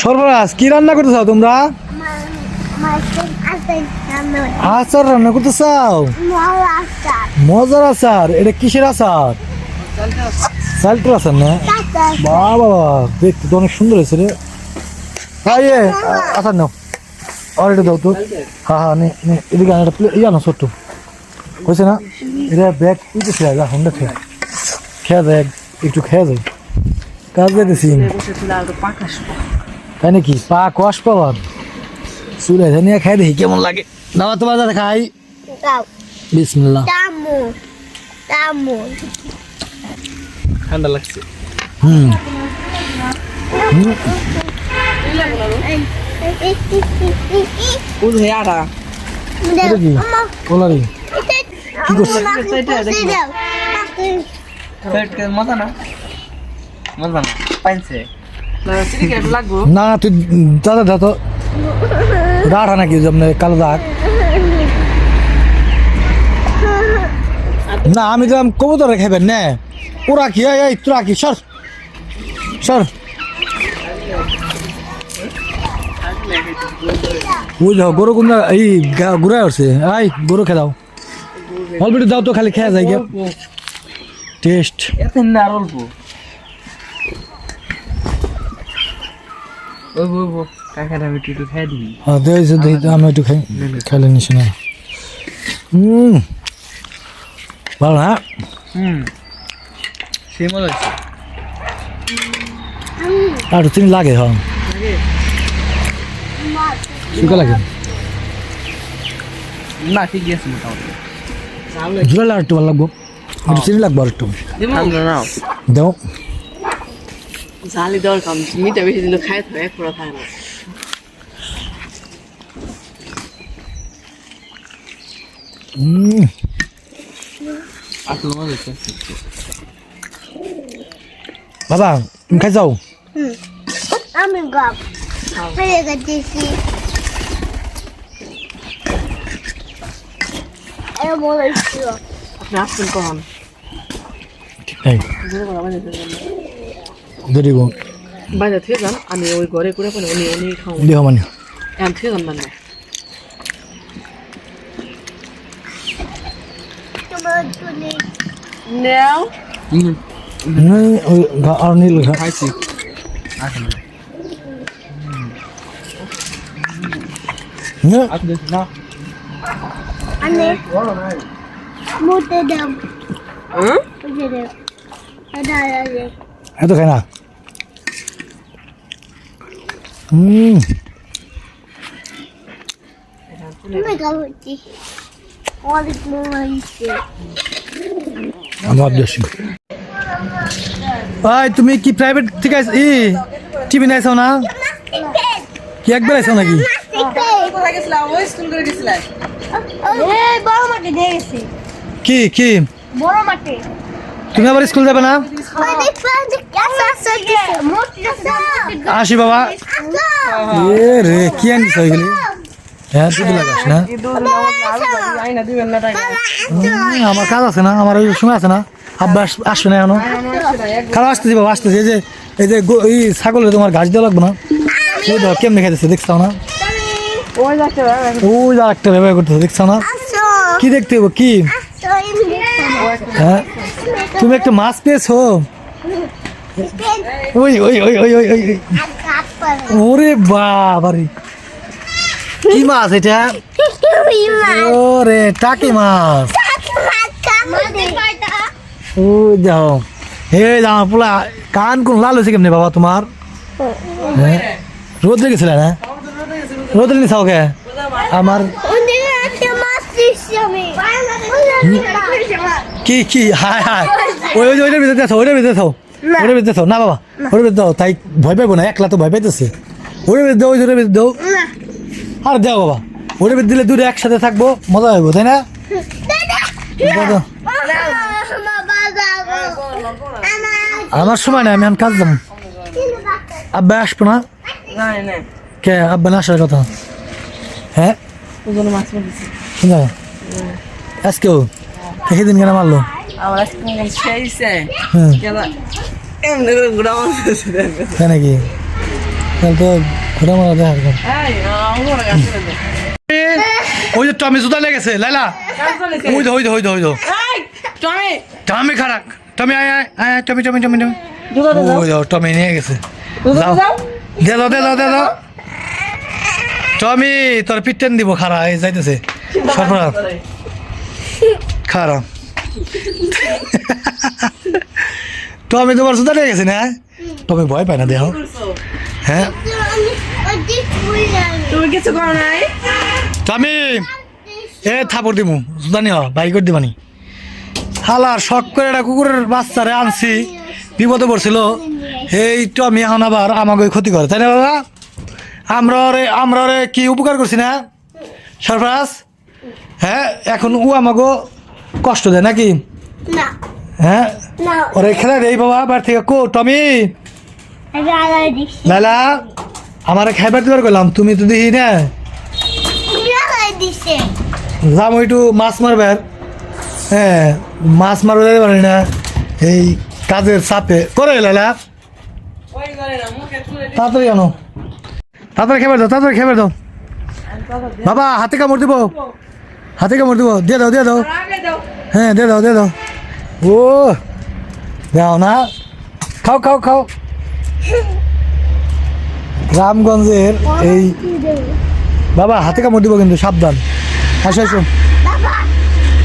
সর্বরাজ কি রান্না করতে চাও তোমরা? আচার রান্না করতে চাও? মজার আচার। এটা কিসের আচার? সাল্টের আচার না? বাবা দেখতে তো অনেক সুন্দর হয়েছে রে। আচার নাও আর এটা দাও তো। হ্যাঁ এদিকে একটা ইয়ে আনো ছোট্ট হয়েছে না? এটা ব্যাগ উঠেছে হুন্ডা খেয়ে যায় একটু খেয়ে যায় কাজ যাইতেছি তাই নাকি? পা কষ পাওয়ার চুলে নিয়ে খাই দেখি কেমন লাগে। দাওয়া তো বাজারে খাই। বিসমিল্লাহ। ঠান্ডা লাগছে। মজা না পাইছে না তুই দাদা দাদা দাঁড়া নাকি কালো দাগ না আমি তো কবুতরে খাইবেন না ওরা কি এই তোরা কি সর সর ওই যাও গরু কোন এই ঘুরাই আসছে আই গরু খেয়ে দাও অল্প দাও তো খালি খেয়ে যায় টেস্ট অল্প কাকাটা আমি একটু খাই দিই। হ্যাঁ দেখি আমি একটু খাই খেলে নিস না। ভালো না? সেই মজা হচ্ছে আর তুমি লাগে হ্যাঁ শুকা লাগে না ঠিক আছে মোটামুটি ঝুলালে আর একটু ভালো লাগবো একটু চিনি লাগবো আর একটু দাও জালি দেওয়ার কাম মিটা বেশি দিলে খাই তো এক পুরো খায় না বাবা তুমি খাই যাও আমি গাব ফেলে গেছি এর বলে ছিল আপনি আসছেন কখন এই দেরি গো বাইরে থেকে যান আমি ওই ঘরে করে পানি উনি খাও দেহ মানে এম থেকে যান মানে তোমার তুলি নাও ওই আর নীল খাইছি আসলে না আমি মুতে দাও হুম মুতে দাও এটা আছে এত খাই না তুমি গাবছি অনেক মজা আমার বেশি ভাই তুমি কি প্রাইভেট থেকে টিভি নাইছো না কি একবার আইছো নাকি কোথায় গেছিলাম ওই স্কুল করে গেছিলাম এই বড় মাঠে দিয়ে গেছি কি কি বড় মাঠে তুমি আবার স্কুল যাবে না? অনেক ফ্রেন্ড কাছে আছে আসি বাবা এ রে কি আনিস ওইগুলি হ্যাঁ তুই লাগাস না আইনা দিবেন না টাকা আমার কাজ আছে না আমার ওই সময় আছে না আব্বা আসবে না এখনো খারাপ আসতেছি বাবা আসতেছি এই যে এই ছাগলের তোমার ঘাস দেওয়া লাগবে না ওই দেখো কেমনে খাইতেছে দেখছো না ওই যাচ্ছে ওই যা একটা ব্যবহার করতেছে দেখছো না কি দেখতে হবো কি হ্যাঁ তুমি একটা মাছ পেয়েছো ওই ওই ওই ওই ওই ওই ওরে বাবারে কি মাছ এটা ওরে টাকি মাছ ও যাও হে যাও পোলা কান কোন লাল হয়েছে কেমনে বাবা তোমার হ্যাঁ রোদ্রে গেছিলে না রোদ্রে নিয়ে খাও কে আমার কি কি হায় হায় ওই ওই ওইটার ভিতরে থাও ওইটার ভিতরে থাও ওইটার ভিতরে থাও না বাবা ওইটার ভিতরে দাও তাই ভয় পাইবো না একলা তো ভয় পাইতেছে ওইটার ভিতরে দাও ওইটার ভিতরে দাও আর দাও বাবা ওইটার ভিতরে দিলে দূরে একসাথে থাকবো মজা হইব তাই না আমার সময় না আমি এখন কাজ যাবো আব্বা আসবো না কে আব্বা না আসার কথা হ্যাঁ আজকেও সেদিন কেন মারলো তাই নাকি তাহলে তো ঘোরা মারা দেখা গেল। এই আমার কাছে দে ওই যে টমি জুতা লেগেছে লাইলা, ওই দো এই টমি টমি খারাপ, টমি আয় আয় আয় টমি টমি টমি টমি দুটো দাও ওই যাও টমি নিয়ে গেছে, দুটো যাও দাও দে দাও টমি তোর পিটেন দিব খারা এই যাইতেছে সরফরাজ খারাপ টমি তোমার জুতা লেগে গেছে না, টমি ভয় পায় না দেহ, হ্যাঁ তুমি কিছু করো নাই টমি এ থাপড় দিমু জুতা নিও বাই করে দিবানি হালার শখ করে একটা কুকুরের বাচ্চারে আনছি বিপদে পড়ছিল, এই টমি এখন আবার আমাকে ক্ষতি করে তাই না বাবা, আমরা ওরে কি উপকার করছি না সরফরাজ, হ্যাঁ এখন ও আমাকে কষ্ট দেয় নাকি, না হ্যাঁ না ওরে খেলা দেই বাবা বার থেকে কো টমি রালাই দিছি লালা আমার খাইবার দিবার গেলাম তুমি তো দেখি না রালাই দিছে যাম ওইটু মাছ মারবার, হ্যাঁ মাছ মারবার যেতে পারি না এই কাজের চাপে করে লালা, ওই করে না মুখে তুলে তাড়াতাড়ি আনো, তাড়াতাড়ি খেবার দাও বাবা, হাতে কামড় দিব দিয়ে দাও আগে দাও হ্যাঁ দিয়ে দাও ও দাও না, খাও রামগঞ্জের এই বাবা হাতে কামড় দিব কিন্তু সাবধান, আসো বাবা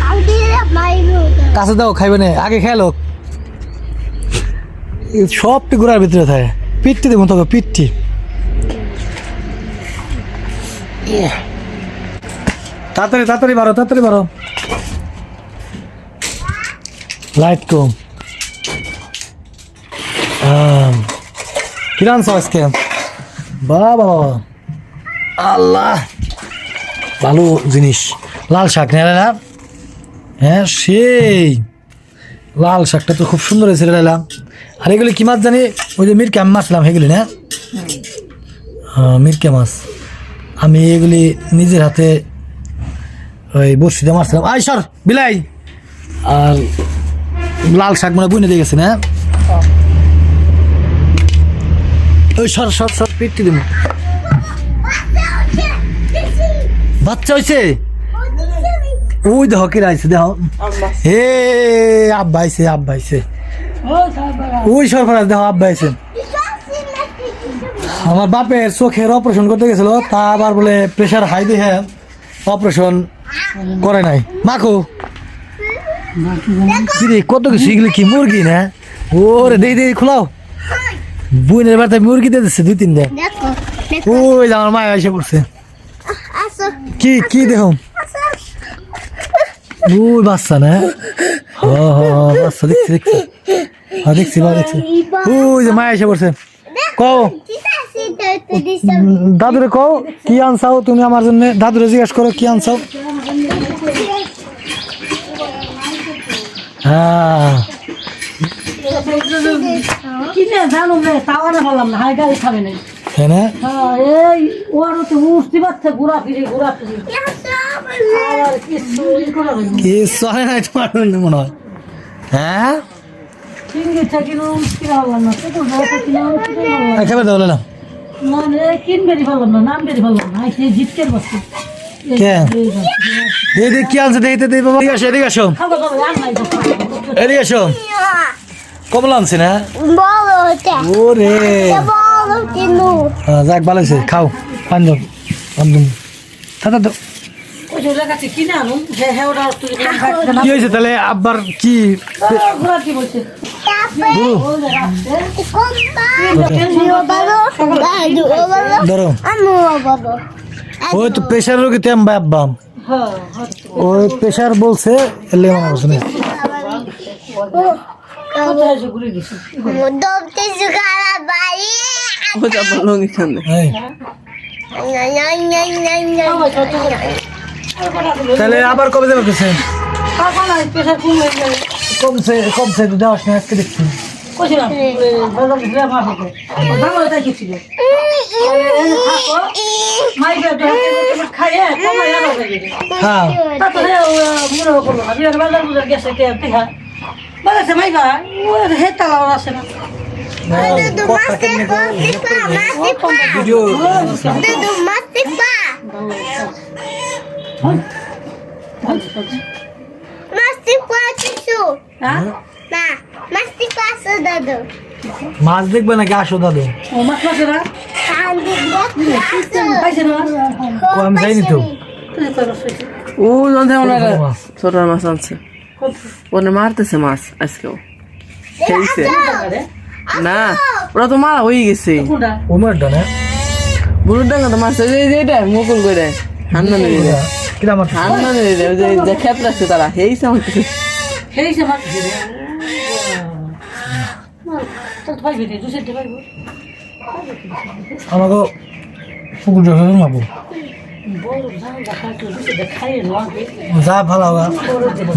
কাউকে মাইরো কাছে দাও খাইবে না আগে খেলো, সবটি ঘোরার ভিতরে থাকে, পিঠটি দেবো তোকে পিঠটি, তাড়াতাড়ি বারো লাইট কম কি রানছ আজকে বাবা আল্লাহ ভালো জিনিস লাল শাক না, হ্যাঁ সেই লাল শাকটা তো খুব সুন্দর হয়েছে লাইলা, আর এগুলি কি মাছ জানি ওই যে মিরকা মাছলাম এগুলি না, হ্যাঁ মিরকা মাছ আমি এগুলি নিজের হাতে ওই বড়শিতে মারছিলাম, আই সর বিলাই, আর লাল শাক মনে বুনে দিয়ে গেছে না, ওই সর পিটটি দিব, বাচ্চা হয়েছে ওই দেহ কিরা আইছে দেহ, হে আব্বা আইছে ওই সরফরাজ দেহ আব্বা আইছে, আমার বাপের চোখের অপারেশন করতে গেছিল, তা আবার বলে প্রেশার হাই দেখে অপারেশন করে নাই, মাখো দিদি কত কিছু এগুলি কি মুরগি না, ওরে দেই খোলাও, বুনের বাড়িতে মুরগি দিয়ে দিচ্ছে 2-3 দিন, দেখো ওই যে আমার মায়া এসে পড়ছে, আসো কি দেখো ওই বাচ্চা না, বাচ্চা দেখছি ওই যে মায়া এসে পড়ছে, কও দাদুরে কও কি আনছাও তুমি আমার জন্য, দাদুরে জিজ্ঞাসা করো কি আনছাও, হ্যাঁ কিনে জানো না তাওয়ারে বললাম না হাই গাড়ি খাবে না, তাই না এই ওর তো উঠতে পারছে ঘোরাফিরি আর কিছু করে কি সহে নাই তোমার মনে হয়, হ্যাঁ কিনবে কিনো কিনা বললাম না তো যাতে কিনা একেবারে দাও না মানে কিনবেরি বললাম না নাম বেরি বললাম না এই জিতকের বসে কে দেখ কি আনছে দেখতে বাবা, এদিকে আসো খাবো খাবো আর নাই এদিকে আসো, কমলা আনছে না, বলো এটা ওরে বলো কিনু যাক ভালো হয়েছে খাও পান দাও দাদা দাও, ওই যে লাগাচ্ছে কিনা আনো হ্যাঁ হ্যাঁ ওটা তুই কি হয়েছে তাহলে আব্বার কি ঘোরাফি বলছে গুরু ওই যে রাখছে ধরো আমি বলো ওই তো প্রেশার রোগী তেম আব্বা, হ্যাঁ ওই প্রেশার বলছে এলে আমার বলছে না, কোথায় এসে ঘুরে গেছে দমতে সুগারা বাড়ি ও যাব লঙ্গি খানে এই, তাহলে আবার কবে যাবে কেছে টাকা নাই পেশা কমে গেল কমছে তো দেওয়াস না আজকে দেখছি, কইছিলাম বাজার ঘুরে মার হবে দাম ওটা কি ছিল থাকো মাইকে তো খাইয়ে কমাই আনো হয়ে গেছে হ্যাঁ তারপরে মনে করলো না বিরাট বাজার বুঝে গেছে কে দেখা বাজার মাইকা ও হেতালা আসে না Dudu masih pa, masih pa. Video Dudu masih pa. Masih pa susu. হ্যাঁ Nah, masih pa susu. মাছ দেখবে নাকি আসো দাদু ও মাছ মাছ না Cantik banget. পাইছে না ও আমি যাইনি তো তুই কই মাছ পাইছিস ও জানতে মনে বড় মাছ। ছোট মাছ আনছে ওনে মারতেছে মাছ আজকেও খেয়েছে না ওরা তো মারা হয়ে গেছে কোনটা ওমর ডানে বুড়োর ডাঙ্গা তো মাছ এটা মুকুল করে হান্নানে দিলে কিরা মাছ হান্নানে দিলে ওই যে খেত রাখছে তারা হেইছে আমার কাছে খেয়েছে মাছ তো পাইবি রে দুসে দে পাইবো আমাকে পুকুর জল মাবো বড় জান দেখা তো দুসে দেখাই না যা ভালো বড় দেব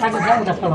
আগে যাও দেখা